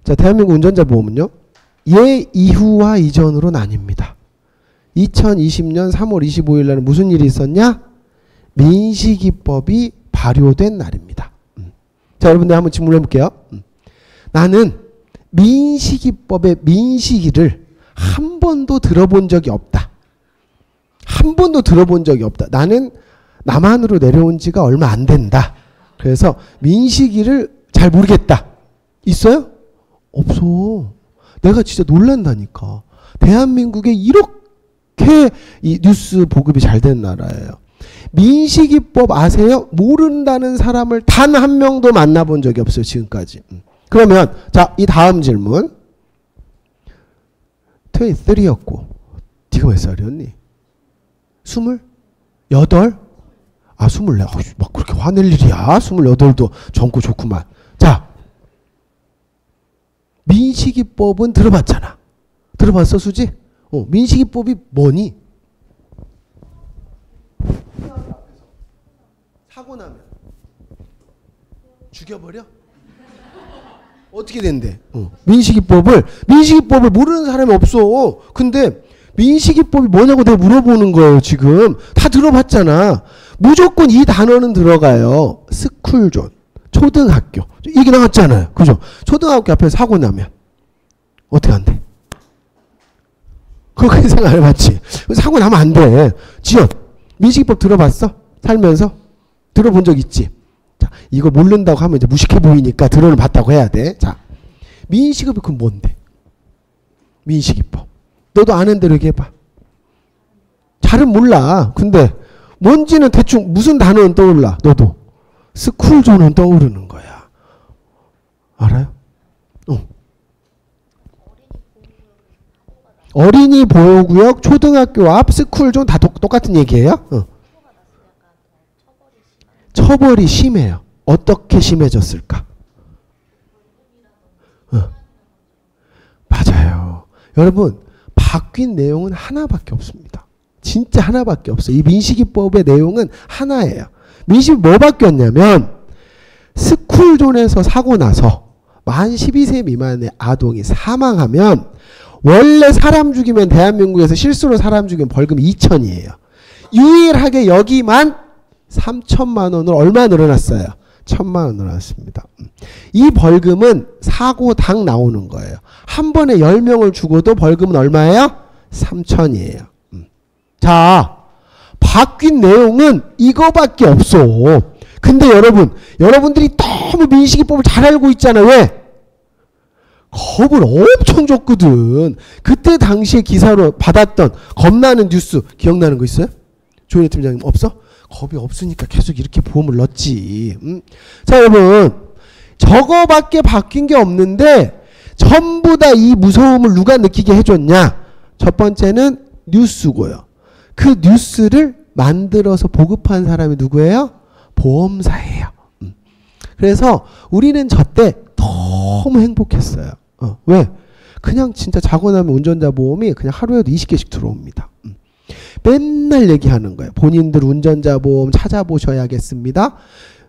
자, 대한민국 운전자 보험은요. 예 이후와 이전으로 나뉩니다. 2020년 3월 25일 날은 무슨 일이 있었냐? 민식이법이 발효된 날입니다. 자, 여러분들 한번 질문을 해볼게요. 나는 민식이법의 민식이를 한 번도 들어본 적이 없다. 한 번도 들어본 적이 없다. 나는 남한으로 내려온 지가 얼마 안 된다. 그래서 민식이를 잘 모르겠다. 있어요? 없어. 내가 진짜 놀란다니까. 대한민국에 이렇게 이 뉴스 보급이 잘 된 나라예요. 민식이법 아세요? 모른다는 사람을 단 한 명도 만나본 적이 없어요. 지금까지. 그러면 자, 이 다음 질문. 23였고 네가 몇 살이었니? 28? 아, 24. 막 그렇게 화낼 일이야. 28도 젊고 좋구만. 자, 민식이법은 들어봤잖아. 들어봤어, 수지? 민식이법이 뭐니? 사고 나면 죽여버려? 어떻게 된대? 민식이법을 모르는 사람이 없어. 근데 민식이법이 뭐냐고 내가 물어보는 거예요. 지금 다 들어봤잖아. 무조건 이 단어는 들어가요. 스쿨존, 초등학교. 이게 나왔잖아요. 그죠? 초등학교 앞에서 사고 나면 어떻게 안 돼? 그렇게 생각 안 해봤지? 사고 나면 안 돼. 지연, 민식이법 들어봤어? 살면서? 들어본 적 있지? 자, 이거 모른다고 하면 이제 무식해 보이니까 들어는 봤다고 해야 돼. 자, 민식이법이 그건 뭔데? 민식이법. 너도 아는 대로 얘기해봐. 잘은 몰라. 근데 뭔지는 대충 무슨 단어는 떠올라. 너도. 스쿨존은 떠오르는 거야. 알아요? 어린이 보호구역, 초등학교 앞, 스쿨존 다 똑같은 얘기예요? 처벌이 심해요. 어떻게 심해졌을까? 맞아요. 여러분, 바뀐 내용은 하나밖에 없습니다. 진짜 하나밖에 없어요. 이 민식이법의 내용은 하나예요. 민식이 뭐 바뀌었냐면 스쿨존에서 사고 나서 만 12세 미만의 아동이 사망하면 원래 사람 죽이면 대한민국에서 실수로 사람 죽이면 벌금 2천이에요. 유일하게 여기만 3천만 원으로 얼마 늘어났어요? 1,000만 원 늘어났습니다. 이 벌금은 사고당 나오는 거예요. 한 번에 10명을 죽어도 벌금은 얼마예요? 3천이에요. 자, 바뀐 내용은 이거밖에 없어. 근데 여러분들이 너무 민식이법을 잘 알고 있잖아요. 왜? 겁을 엄청 줬거든. 그때 당시에 기사로 받았던 겁나는 뉴스 기억나는 거 있어요? 조현희 팀장님 없어? 겁이 없으니까 계속 이렇게 보험을 넣었지. 자, 여러분, 저거밖에 바뀐 게 없는데 전부 다 이 무서움을 누가 느끼게 해줬냐? 첫 번째는 뉴스고요. 그 뉴스를 만들어서 보급한 사람이 누구예요? 보험사예요. 그래서 우리는 저때 너무 행복했어요. 왜? 그냥 진짜 자고 나면 운전자 보험이 그냥 하루에도 20개씩 들어옵니다. 맨날 얘기하는 거예요. 본인들 운전자 보험 찾아보셔야겠습니다.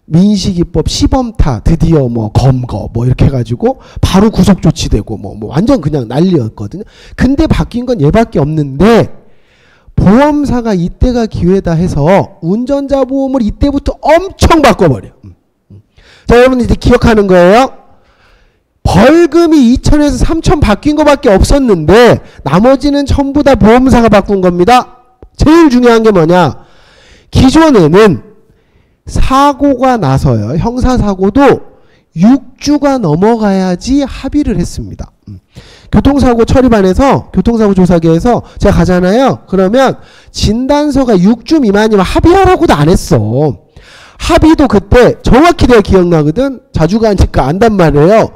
민식이법 시범타 드디어 뭐 검거 뭐 이렇게 해가지고 바로 구속 조치되고 뭐 완전 그냥 난리였거든요. 근데 바뀐 건 얘밖에 없는데 보험사가 이때가 기회다 해서 운전자 보험을 이때부터 엄청 바꿔버려. 자, 여러분 이제 기억하는 거예요. 벌금이 2천에서 3천 바뀐 거밖에 없었는데 나머지는 전부 다 보험사가 바꾼 겁니다. 제일 중요한 게 뭐냐? 기존에는 사고가 나서요. 형사사고도 6주가 넘어가야지 합의를 했습니다. 교통사고 처리반에서 교통사고조사계에서 제가 가잖아요. 그러면 진단서가 6주 미만이면 합의하라고도 안 했어. 합의도 그때 정확히 내가 기억나거든. 자주 가니까 안단 말이에요.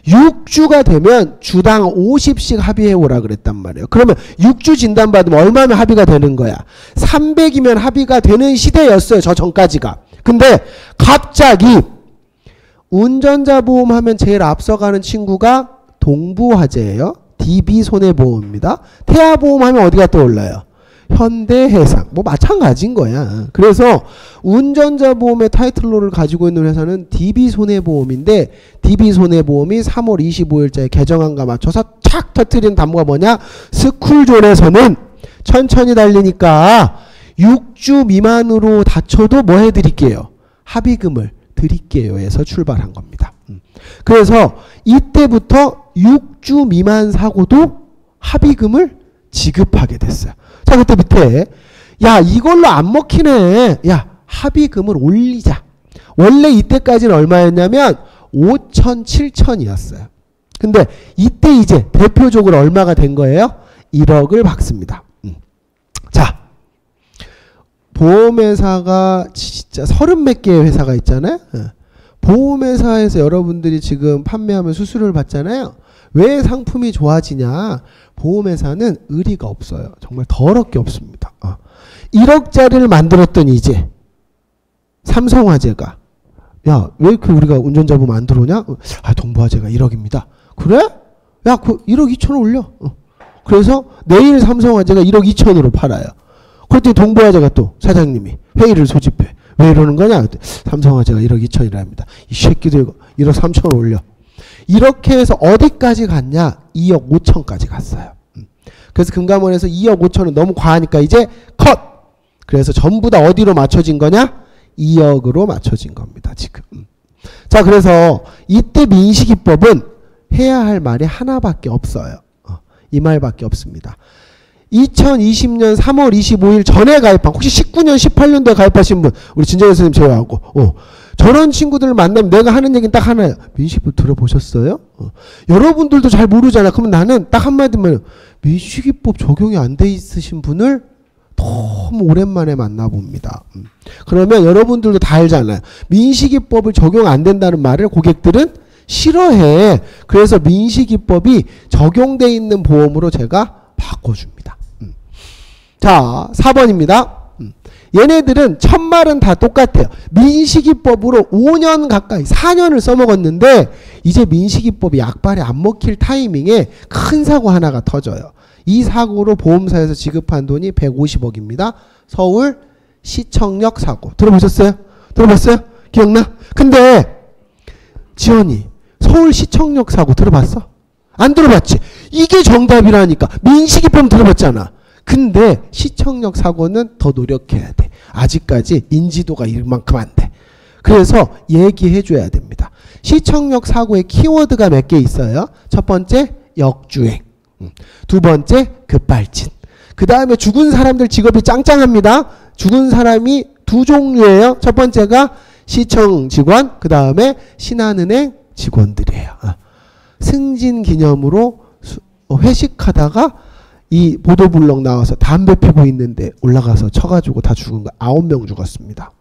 6주가 되면 주당 50씩 합의해오라 그랬단 말이에요. 그러면 6주 진단받으면 얼마면 합의가 되는 거야? 300이면 합의가 되는 시대였어요. 저 전까지가. 근데 갑자기 운전자 보험 하면 제일 앞서가는 친구가 동부화재예요. DB손해보험입니다. 태아보험 하면 어디가 떠올라요? 현대해상. 뭐 마찬가지인 거야. 그래서 운전자 보험의 타이틀로를 가지고 있는 회사는 DB손해보험인데 DB손해보험이 3월 25일자에 개정안과 맞춰서 착 터뜨리는 담보가 뭐냐? 스쿨존에서는 천천히 달리니까 6주 미만으로 다쳐도 뭐 해드릴게요? 합의금을 드릴게요 해서 출발한 겁니다. 그래서 이때부터 6주 미만 사고도 합의금을 지급하게 됐어요. 자, 그때 밑에 야 이걸로 안 먹히네. 야 합의금을 올리자. 원래 이때까지는 얼마였냐면 5천, 7천이었어요. 근데 이때 이제 대표적으로 얼마가 된 거예요? 1억을 박습니다. 자, 보험회사가 진짜 30몇 개의 회사가 있잖아요. 보험회사에서 여러분들이 지금 판매하면 수수료를 받잖아요. 왜 상품이 좋아지냐? 보험회사는 의리가 없어요. 정말 더럽게 없습니다. 1억짜리를 만들었더니 이제 삼성화재가 야, 왜 이렇게 우리가 운전자 보험 안 들어오냐? 아, 동부화재가 1억입니다. 그래? 야, 그 1억 2천 올려. 그래서 내일 삼성화재가 1억 2천으로 팔아요. 그랬더니 동부화재가 또 사장님이 회의를 소집해. 왜 이러는 거냐? 삼성화재가 1억 2천이랍니다. 이 새끼들 이거 1억 3천 올려. 이렇게 해서 어디까지 갔냐? 2억 5천까지 갔어요. 그래서 금감원에서 2억 5천은 너무 과하니까 이제 컷! 그래서 전부 다 어디로 맞춰진 거냐? 2억으로 맞춰진 겁니다. 지금. 자, 그래서 이때 민식이법은 해야 할 말이 하나밖에 없어요. 이 말밖에 없습니다. 2020년 3월 25일 전에 가입한, 혹시 19년 18년도에 가입하신 분, 우리 진정현 선생님 제외하고, 저런 친구들을 만나면 내가 하는 얘기는 딱 하나예요. 민식이법 들어보셨어요? 여러분들도 잘 모르잖아. 그러면 나는 딱 한마디만, 민식이법 적용이 안 돼 있으신 분을 너무 오랜만에 만나봅니다. 그러면 여러분들도 다 알잖아요. 민식이법을 적용 안 된다는 말을 고객들은 싫어해. 그래서 민식이법이 적용돼 있는 보험으로 제가 바꿔줍니다. 자, 4번입니다. 얘네들은 첫말은 다 똑같아요. 민식이법으로 5년 가까이 4년을 써먹었는데 이제 민식이법이 약발에 안 먹힐 타이밍에 큰 사고 하나가 터져요. 이 사고로 보험사에서 지급한 돈이 150억입니다. 서울 시청역 사고. 들어보셨어요? 들어봤어요? 기억나? 근데 지연이 서울 시청역 사고 들어봤어? 안 들어봤지? 이게 정답이라니까. 민식이법 들어봤잖아. 근데 시청역 사고는 더 노력해야 돼. 아직까지 인지도가 이만큼 안 돼. 그래서 얘기해 줘야 됩니다. 시청역 사고의 키워드가 몇 개 있어요. 첫 번째 역주행, 두 번째 급발진, 그 다음에 죽은 사람들 직업이 짱짱합니다. 죽은 사람이 두 종류예요. 첫 번째가 시청 직원, 그 다음에 신한은행 직원들이에요. 승진 기념으로 회식하다가 이 보도블록 나와서 담배 피고 있는데 올라가서 쳐가지고 다 죽은 거 9명 죽었습니다.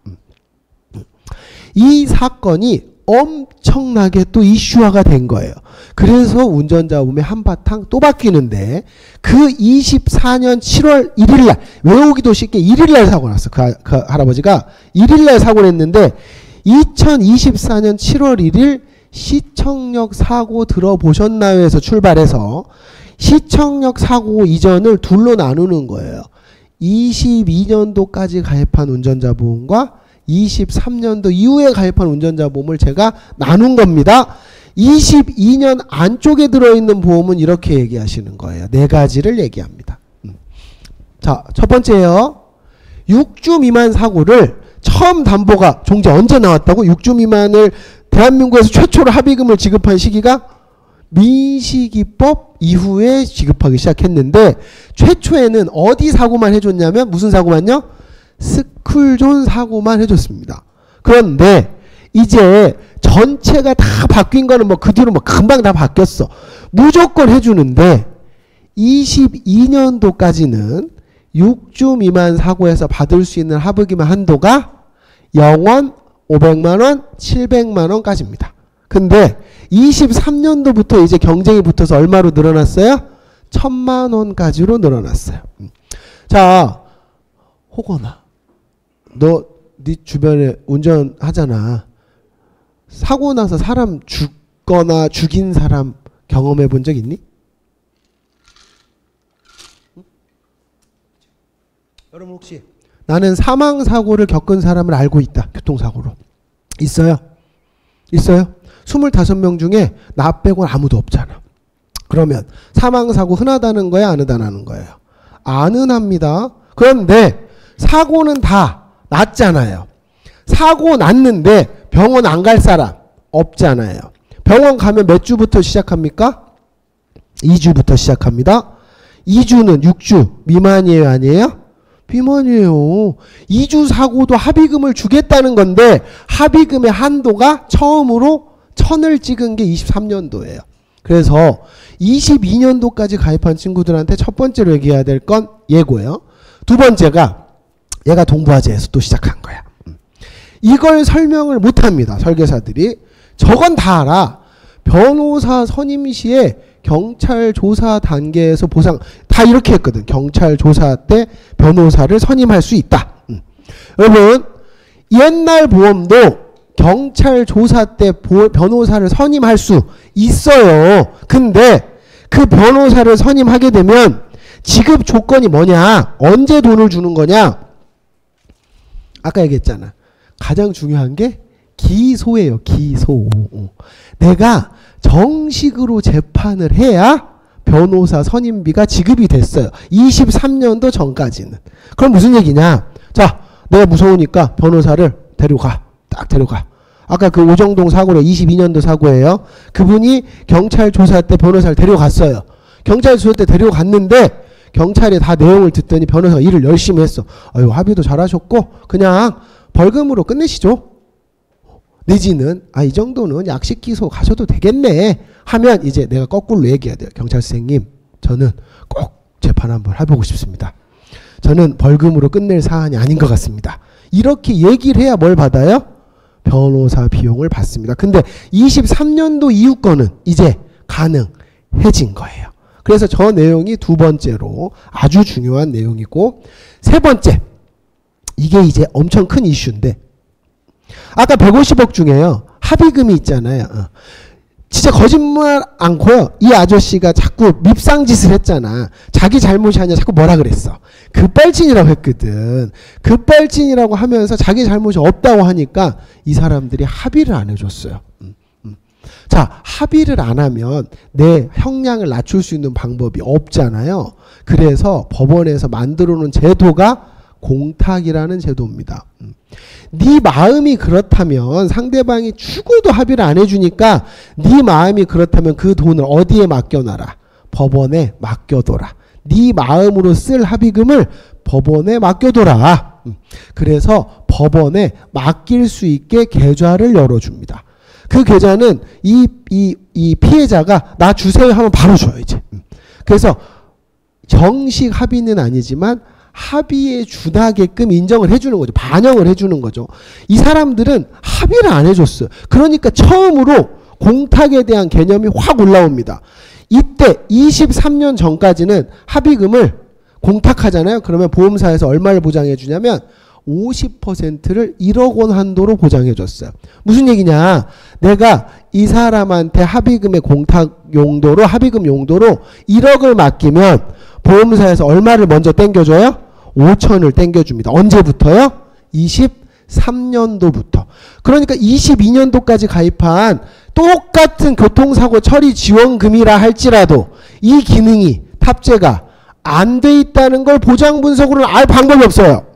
이 사건이 엄청나게 또 이슈화가 된 거예요. 그래서 운전자 보험이 한바탕 또 바뀌는데 그 24년 7월 1일날 외우기도 쉽게 1일날 사고 났어. 그 할아버지가 1일날 사고를 했는데 2024년 7월 1일 시청역 사고 들어보셨나요? 해서 출발해서 시청역 사고 이전을 둘로 나누는 거예요. 22년도까지 가입한 운전자 보험과 23년도 이후에 가입한 운전자 보험을 제가 나눈 겁니다. 22년 안쪽에 들어있는 보험은 이렇게 얘기하시는 거예요. 네 가지를 얘기합니다. 자, 첫 번째요. 6주 미만 사고를 처음 담보가 종지 언제 나왔다고? 6주 미만을 대한민국에서 최초로 합의금을 지급한 시기가 민식이법 이후에 지급하기 시작했는데 최초에는 어디 사고만 해줬냐면 무슨 사고만요? 스쿨존 사고만 해줬습니다. 그런데 이제 전체가 다 바뀐 거는 뭐 그 뒤로 뭐 금방 다 바뀌었어. 무조건 해주는데 22년도까지는 6주 미만 사고에서 받을 수 있는 합의금 한도가 0원, 500만원, 700만원까지입니다. 근데 23년도부터 이제 경쟁이 붙어서 얼마로 늘어났어요? 1000만원까지로 늘어났어요. 자, 호건아, 너 네 주변에 운전하잖아. 사고 나서 사람 죽거나 죽인 사람 경험해 본 적 있니? 여러분 혹시 나는 사망사고를 겪은 사람을 알고 있다. 교통사고로. 있어요? 있어요? 25명 중에 나 빼고는 아무도 없잖아. 그러면 사망사고 흔하다는 거야? 안 흔하다는 거예요? 안 흔합니다. 그런데 사고는 다 났잖아요. 사고 났는데 병원 안 갈 사람 없잖아요. 병원 가면 몇 주부터 시작합니까? 2주부터 시작합니다. 2주는 6주 미만이에요? 아니에요? 비만이에요. 2주 사고도 합의금을 주겠다는 건데 합의금의 한도가 처음으로 1000을 찍은 게 23년도예요. 그래서 22년도까지 가입한 친구들한테 첫 번째로 얘기해야 될 건 예고예요. 두 번째가 얘가 동부화재에서 또 시작한 거야. 이걸 설명을 못합니다. 설계사들이. 저건 다 알아. 변호사 선임 시에 경찰 조사 단계에서 보상 다 이렇게 했거든. 경찰 조사 때 변호사를 선임할 수 있다. 여러분 옛날 보험도 경찰 조사 때 변호사를 선임할 수 있어요. 근데 그 변호사를 선임하게 되면 지급 조건이 뭐냐? 언제 돈을 주는 거냐? 아까 얘기했잖아. 가장 중요한 게 기소예요. 기소. 내가 정식으로 재판을 해야 변호사 선임비가 지급이 됐어요. 23년도 전까지는. 그럼 무슨 얘기냐? 자, 내가 무서우니까 변호사를 데려가. 딱 데려가. 아까 그 오정동 사고로 22년도 사고예요. 그분이 경찰 조사 때 변호사를 데려갔어요. 경찰 조사 때 데려갔는데 경찰이 다 내용을 듣더니 변호사가 일을 열심히 했어. 아유, 합의도 잘하셨고 그냥 벌금으로 끝내시죠. 내지는 이 정도는 약식 기소 가셔도 되겠네 하면 이제 내가 거꾸로 얘기해야 돼요. 경찰 선생님, 저는 꼭 재판 한번 해보고 싶습니다. 저는 벌금으로 끝낼 사안이 아닌 것 같습니다. 이렇게 얘기를 해야 뭘 받아요? 변호사 비용을 받습니다. 근데 23년도 이후 거는 이제 가능해진 거예요. 그래서 저 내용이 두 번째로 아주 중요한 내용이고, 세 번째, 이게 이제 엄청 큰 이슈인데, 아까 150억 중에요, 합의금이 있잖아요. 진짜 거짓말 않고요. 이 아저씨가 자꾸 밉상짓을 했잖아. 자기 잘못이 아니라 자꾸 뭐라 그랬어. 급발진이라고 했거든. 급발진이라고 하면서 자기 잘못이 없다고 하니까 이 사람들이 합의를 안 해줬어요. 자, 합의를 안 하면 내 형량을 낮출 수 있는 방법이 없잖아요. 그래서 법원에서 만들어 놓은 제도가 공탁이라는 제도입니다. 네 마음이 그렇다면, 상대방이 죽어도 합의를 안 해주니까 네 마음이 그렇다면 그 돈을 어디에 맡겨놔라? 법원에 맡겨둬라. 네 마음으로 쓸 합의금을 법원에 맡겨둬라. 그래서 법원에 맡길 수 있게 계좌를 열어줍니다. 그 계좌는 이 피해자가 나 주세요 하면 바로 줘요, 이제. 그래서 정식 합의는 아니지만 합의에 준하게끔 인정을 해주는 거죠. 반영을 해주는 거죠. 이 사람들은 합의를 안 해줬어요. 그러니까 처음으로 공탁에 대한 개념이 확 올라옵니다. 이때 23년 전까지는 합의금을 공탁하잖아요. 그러면 보험사에서 얼마를 보장해 주냐면 50%를 1억 원 한도로 보장해 줬어요. 무슨 얘기냐? 내가 이 사람한테 합의금의 공탁 용도로, 합의금 용도로 1억을 맡기면 보험사에서 얼마를 먼저 땡겨줘요? 5천을 땡겨줍니다. 언제부터요? 23년도부터. 그러니까 22년도까지 가입한 똑같은 교통사고 처리 지원금이라 할지라도 이 기능이 탑재가 안 돼 있다는 걸 보장 분석으로는 알 방법이 없어요.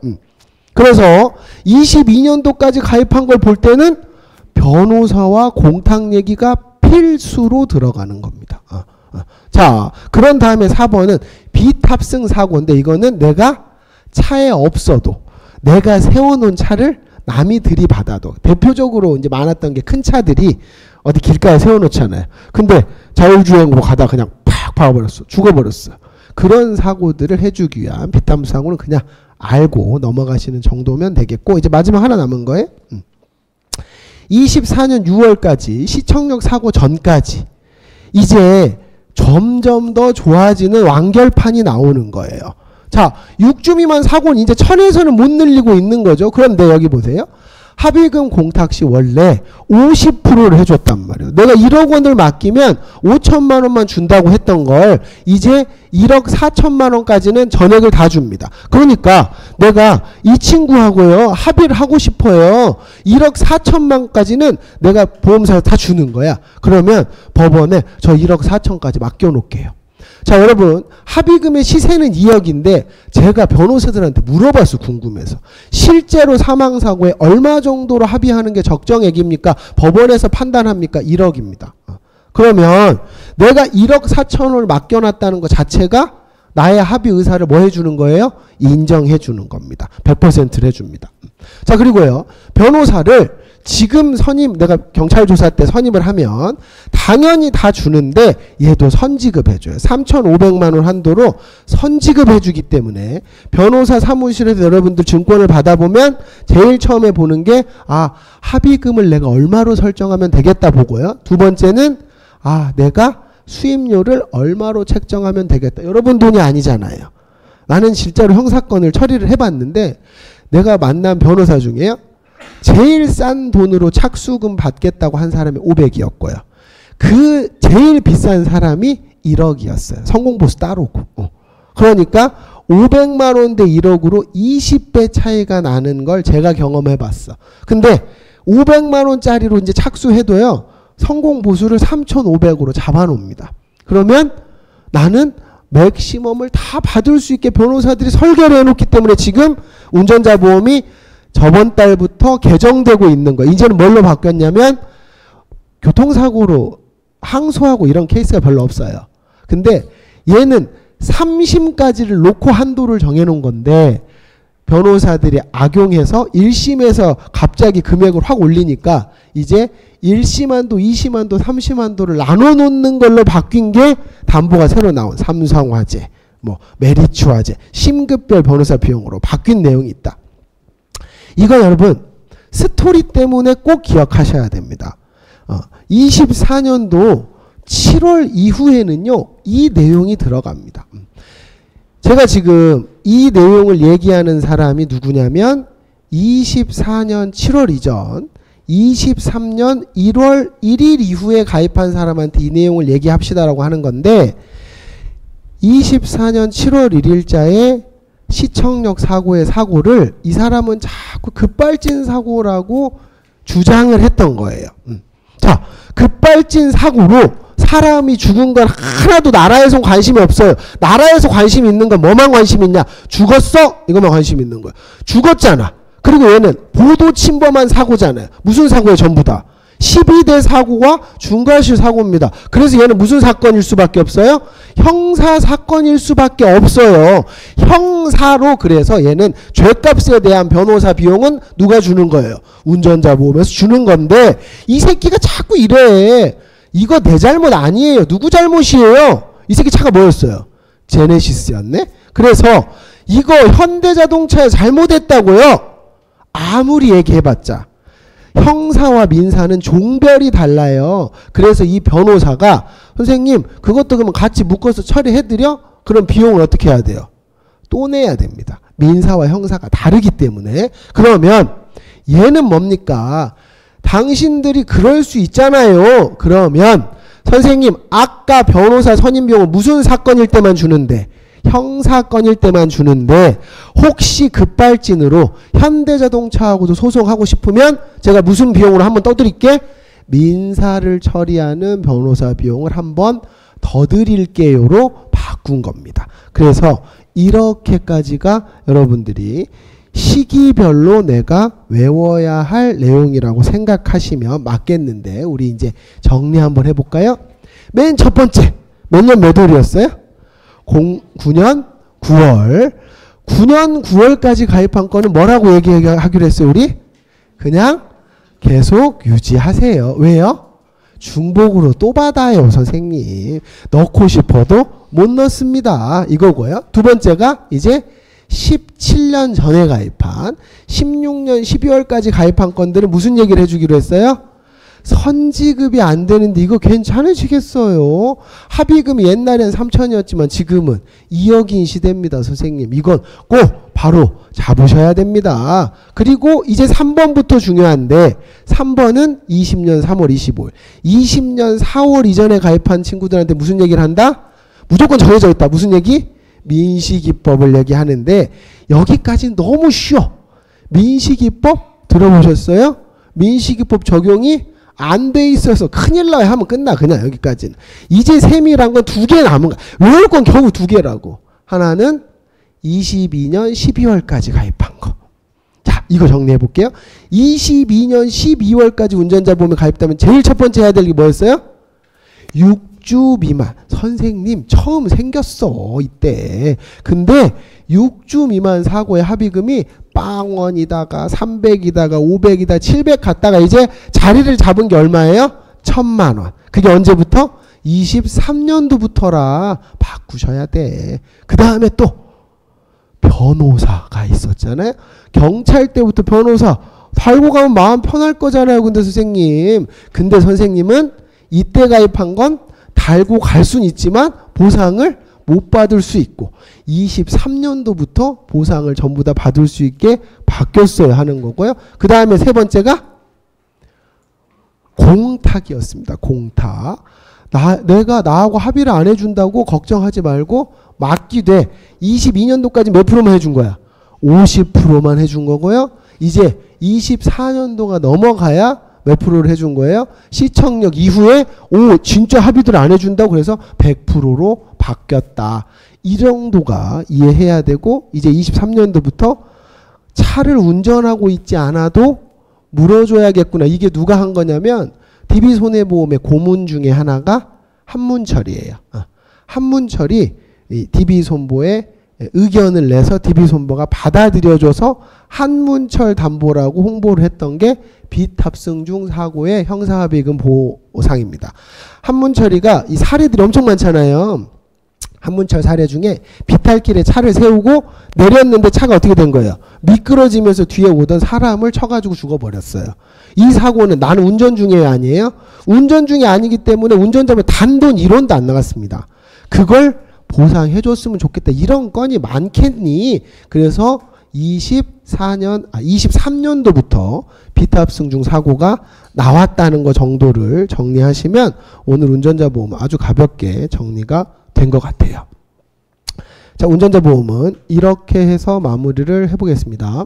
그래서 22년도까지 가입한 걸 볼 때는 변호사와 공탁 얘기가 필수로 들어가는 겁니다. 자, 그런 다음에 4번은 비탑승 사고인데, 이거는 내가 차에 없어도 내가 세워놓은 차를 남이 들이받아도, 대표적으로 이제 많았던 게 큰 차들이 어디 길가에 세워놓잖아요. 근데 자율주행으로 가다 그냥 팍 박아버렸어. 죽어버렸어. 그런 사고들을 해주기 위한 비탑승 사고는 그냥 알고 넘어가시는 정도면 되겠고, 이제 마지막 하나 남은 거예요. 24년 6월까지 시청역 사고 전까지 이제 점점 더 좋아지는 완결판이 나오는 거예요. 자, 6주 미만 사고는 이제 1000에서는 못 늘리고 있는 거죠. 그런데 여기 보세요. 합의금 공탁 시 원래 50%를 해줬단 말이에요. 내가 1억 원을 맡기면 5천만 원만 준다고 했던 걸 이제 1억 4천만 원까지는 전액을 다 줍니다. 그러니까 내가 이 친구하고요 합의를 하고 싶어요. 1억 4천만 원까지는 내가 보험사에 다 주는 거야. 그러면 법원에 저 1억 4천까지 맡겨놓을게요. 자, 여러분, 합의금의 시세는 2억인데 제가 변호사들한테 물어봤어, 궁금해서. 실제로 사망사고에 얼마 정도로 합의하는 게 적정액입니까? 법원에서 판단합니까? 1억입니다. 그러면 내가 1억 4천원을 맡겨놨다는 것 자체가 나의 합의 의사를 뭐 해주는 거예요? 인정해 주는 겁니다. 100%를 해줍니다. 자, 그리고요, 변호사를 지금 내가 경찰 조사 때 선임을 하면 당연히 다 주는데 얘도 선지급해줘요. 3,500만 원 한도로 선지급해주기 때문에 변호사 사무실에서 여러분들 증권을 받아보면 제일 처음에 보는 게 합의금을 내가 얼마로 설정하면 되겠다 보고요. 두 번째는 내가 수임료를 얼마로 책정하면 되겠다. 여러분 돈이 아니잖아요. 나는 실제로 형사건을 처리를 해봤는데 내가 만난 변호사 중에요. 제일 싼 돈으로 착수금 받겠다고 한 사람이 500이었고요. 그 제일 비싼 사람이 1억이었어요. 성공보수 따로고. 그러니까 500만 원 대 1억으로 20배 차이가 나는 걸 제가 경험해 봤어. 근데 500만 원짜리로 이제 착수해도요. 성공보수를 3,500으로 잡아놓습니다. 그러면 나는 맥시멈을 다 받을 수 있게 변호사들이 설계를 해놓기 때문에 지금 운전자 보험이 저번 달부터 개정되고 있는 거예요. 이제는 뭘로 바뀌었냐면 교통사고로 항소하고 이런 케이스가 별로 없어요. 근데 얘는 3심까지를 놓고 한도를 정해놓은 건데 변호사들이 악용해서 1심에서 갑자기 금액을 확 올리니까 이제 1심 한도, 2심 한도, 3심 한도를 나눠놓는 걸로 바뀐 게 담보가 새로 나온 삼성화재, 메리츠화재, 심급별 변호사 비용으로 바뀐 내용이 있다. 이거 여러분 스토리 때문에 꼭 기억하셔야 됩니다. 24년도 7월 이후에는요 이 내용이 들어갑니다. 제가 지금 이 내용을 얘기하는 사람이 누구냐면 24년 7월 이전 23년 1월 1일 이후에 가입한 사람한테 이 내용을 얘기합시다라고 하는 건데 24년 7월 1일자에 시청역 사고의 사고를 이 사람은 자꾸 급발진 사고라고 주장을 했던 거예요. 자, 급발진 사고로 사람이 죽은 건 하나도 나라에서 관심이 없어요. 나라에서 관심이 있는 건 뭐만 관심이 있냐? 죽었어? 이것만 관심이 있는 거예요. 죽었잖아. 그리고 얘는 보도 침범한 사고잖아요. 무슨 사고예요? 전부 다 12대 사고와 중과실 사고입니다. 그래서 얘는 무슨 사건일 수밖에 없어요? 형사 사건일 수밖에 없어요. 형사로. 그래서 얘는 죄값에 대한 변호사 비용은 누가 주는 거예요? 운전자 보험에서 주는 건데 이 새끼가 자꾸 이래. 이거 내 잘못 아니에요. 누구 잘못이에요? 이 새끼 차가 뭐였어요? 제네시스였네. 그래서 이거 현대자동차에 잘못했다고요? 아무리 얘기해봤자 형사와 민사는 종별이 달라요. 그래서 이 변호사가 선생님 그것도 그러면 같이 묶어서 처리해드려? 그럼 비용을 어떻게 해야 돼요? 또 내야 됩니다. 민사와 형사가 다르기 때문에. 그러면 얘는 뭡니까? 당신들이 그럴 수 있잖아요. 그러면 선생님 아까 변호사 선임 비용을 무슨 사건일 때만 주는데? 형사건일 때만 주는데 혹시 급발진으로 현대자동차하고도 소송하고 싶으면 제가 무슨 비용으로 한번 떠드릴게? 민사를 처리하는 변호사 비용을 한번 더 드릴게요로 바꾼 겁니다. 그래서 이렇게까지가 여러분들이 시기별로 내가 외워야 할 내용이라고 생각하시면 맞겠는데 우리 이제 정리 한번 해볼까요? 맨 첫 번째 몇 년 몇 월이었어요? 9년 9월. 9년 9월까지 가입한 거는 뭐라고 얘기하기로 했어요, 우리? 그냥 계속 유지하세요. 왜요? 중복으로 또 받아요, 선생님. 넣고 싶어도 못 넣습니다. 이거고요. 두 번째가 이제 17년 전에 가입한 16년 12월까지 가입한 건들은 무슨 얘기를 해주기로 했어요? 선지급이 안 되는데 이거 괜찮으시겠어요? 합의금이 옛날엔 3천이었지만 지금은 2억인 시대입니다, 선생님. 이건 꼭 바로 잡으셔야 됩니다. 그리고 이제 3번부터 중요한데 3번은 20년 3월 25일. 20년 4월 이전에 가입한 친구들한테 무슨 얘기를 한다? 무조건 정해져 있다. 무슨 얘기? 민식이법을 얘기하는데 여기까지는 너무 쉬워. 민식이법 들어보셨어요? 민식이법 적용이 안 돼 있어서 큰일 나요 하면 끝나. 그냥 여기까지는. 이제 세밀한 건 2개 남은 거야. 외울 건 겨우 2개라고. 하나는 22년 12월까지 가입한 거. 자, 이거 정리해 볼게요. 22년 12월까지 운전자 보험에 가입되면 제일 첫 번째 해야 될 게 뭐였어요? 6주 미만. 선생님 처음 생겼어 이때. 근데 6주 미만 사고의 합의금이 빵원이다가 300이다가 500이다 700 갔다가 이제 자리를 잡은 게 얼마예요? 1000만 원. 그게 언제부터? 23년도부터라. 바꾸셔야 돼. 그 다음에 또 변호사가 있었잖아요. 경찰 때부터 변호사 달고 가면 마음 편할 거잖아요. 근데 선생님은 이때 가입한 건 달고 갈 수는 있지만 보상을 못 받을 수 있고 23년도부터 보상을 전부 다 받을 수 있게 바뀌었어야 하는 거고요. 그 다음에 세 번째가 공탁이었습니다. 공탁. 내가 나하고 합의를 안 해준다고 걱정하지 말고 맡기되 22년도까지 몇 프로만 해준 거야? 50%만 해준 거고요. 이제 24년도가 넘어가야 몇 프로를 해준 거예요? 시청력 이후에 진짜 합의들 안 해준다고 그래서 100%로 바뀌었다. 이 정도가 이해해야 되고 이제 23년도부터 차를 운전하고 있지 않아도 물어줘야겠구나. 이게 누가 한 거냐면 DB손해보험의 고문 중에 하나가 한문철이에요. 한문철이 DB손보에 의견을 내서 DB손보가 받아들여줘서 한문철 담보라고 홍보를 했던 게 비탑승 중 사고의 형사합의금 보상입니다. 한문철이가 이 사례들이 엄청 많잖아요. 한문철 사례 중에 비탈길에 차를 세우고 내렸는데 차가 어떻게 된 거예요? 미끄러지면서 뒤에 오던 사람을 쳐가지고 죽어버렸어요. 이 사고는 나는 운전 중에 아니에요? 운전 중에 아니기 때문에 운전자면 단돈 1원도 안 나갔습니다. 그걸 보상해줬으면 좋겠다. 이런 건이 많겠니? 그래서 23년도부터 비탑승 중 사고가 나왔다는 거 정도를 정리하시면 오늘 운전자 보험 아주 가볍게 정리가 된 것 같아요. 자, 운전자 보험은 이렇게 해서 마무리를 해보겠습니다.